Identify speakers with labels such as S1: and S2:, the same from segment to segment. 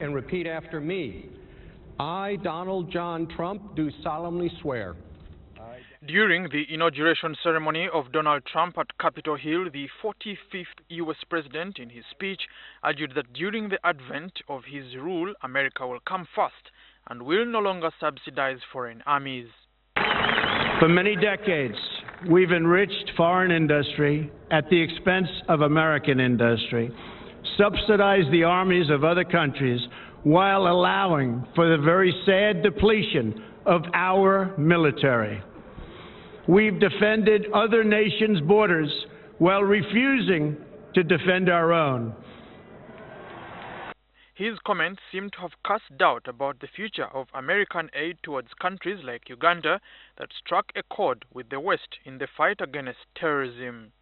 S1: And repeat after me. I, Donald John Trump, do solemnly swear.
S2: During the inauguration ceremony of Donald Trump at Capitol Hill, the 45th U.S. president, in his speech, argued that during the advent of his rule, America will come first and will no longer subsidize foreign armies.
S3: For many decades, we've enriched foreign industry at the expense of American industry, subsidized the armies of other countries while allowing for the very sad depletion of our military. We've defended other nations' borders while refusing to defend our own.
S2: His comments seem to have cast doubt about the future of American aid towards countries like Uganda that struck a chord with the West in the fight against terrorism.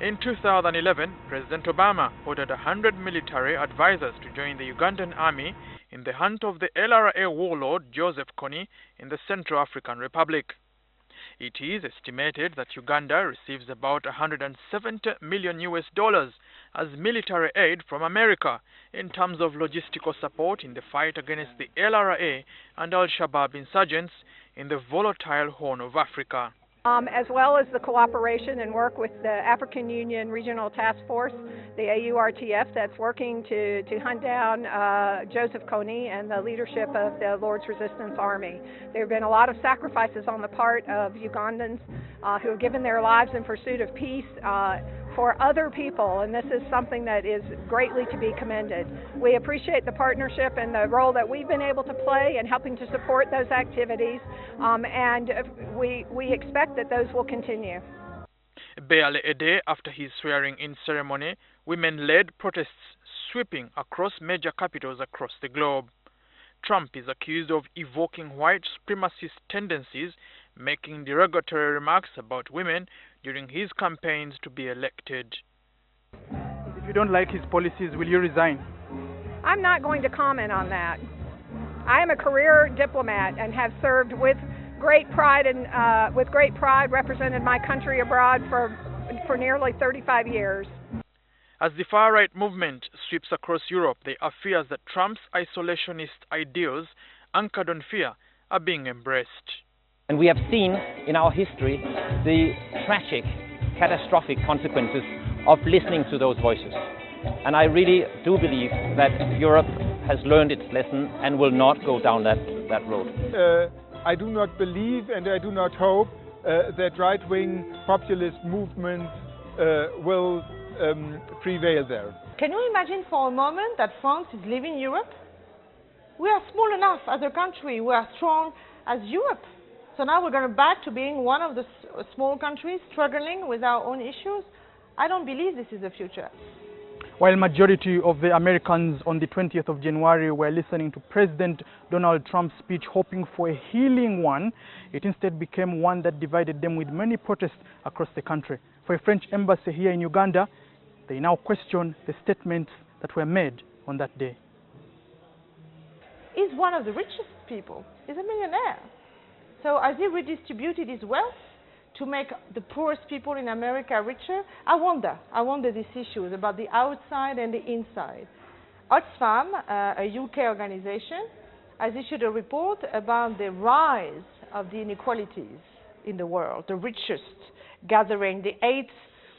S2: In 2011, President Obama ordered 100 military advisors to join the Ugandan army in the hunt of the LRA warlord Joseph Kony in the Central African Republic. It is estimated that Uganda receives about $170 million as military aid from America in terms of logistical support in the fight against the LRA and Al-Shabaab insurgents in the volatile Horn of Africa.
S4: As well as the cooperation and work with the African Union Regional Task Force, the AURTF, that's working to hunt down Joseph Kony and the leadership of the Lord's Resistance Army. There have been a lot of sacrifices on the part of Ugandans who have given their lives in pursuit of peace for other people, and this is something that is greatly to be commended. We appreciate the partnership and the role that we've been able to play in helping to support those activities, and we expect that those will continue.
S2: Barely a day after his swearing-in ceremony, women-led protests sweeping across major capitals across the globe. Trump is accused of evoking white supremacist tendencies, making derogatory remarks about women during his campaigns to be elected.
S5: If you don't like his policies, will you resign?
S4: I'm not going to comment on that. I am a career diplomat and have served with great pride represented my country abroad for nearly 35 years.
S2: As the far-right movement sweeps across Europe, there are fears that Trump's isolationist ideals, anchored on fear, are being embraced.
S6: And we have seen in our history the tragic, catastrophic consequences of listening to those voices. And I really do believe that Europe has learned its lesson and will not go down that road.
S7: I do not believe and I do not hope that right-wing populist movements will prevail there.
S8: Can you imagine for a moment that France is leaving Europe? We are small enough as a country, we are strong as Europe. So now we're going back to being one of the small countries struggling with our own issues. I don't believe this is the future.
S5: While majority of the Americans on the 20th of January were listening to President Donald Trump's speech hoping for a healing one, it instead became one that divided them with many protests across the country. For a French embassy here in Uganda, they now question the statements that were made on that day.
S8: He's one of the richest people. He's a millionaire. So has he redistributed his wealth to make the poorest people in America richer? I wonder these issues about the outside and the inside. Oxfam, a UK organization, has issued a report about the rise of the inequalities in the world, the richest gathering the 8th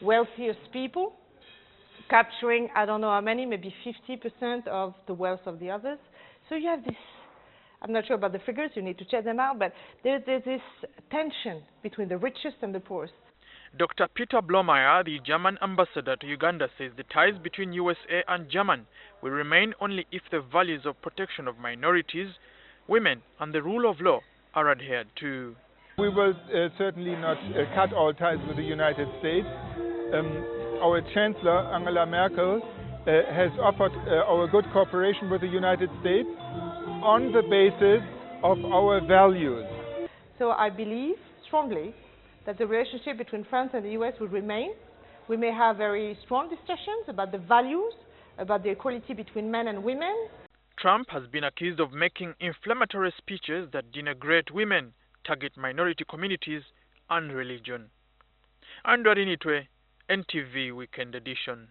S8: wealthiest people, capturing, I don't know how many, maybe 50% of the wealth of the others. So you have this, I'm not sure about the figures, you need to check them out, but there's this tension between the richest and the poorest.
S2: Dr. Peter Blomeyer, the German ambassador to Uganda, says the ties between USA and Germany will remain only if the values of protection of minorities, women, and the rule of law are adhered to.
S7: We will certainly not cut all ties with the United States. Our Chancellor, Angela Merkel, has offered our good cooperation with the United States on the basis of our values.
S8: So I believe strongly that the relationship between France and the US will remain. We may have very strong discussions about the values, about the equality between men and women.
S2: Trump has been accused of making inflammatory speeches that denigrate women, target minority communities, and religion. Andrew Nitwe, NTV Weekend Edition.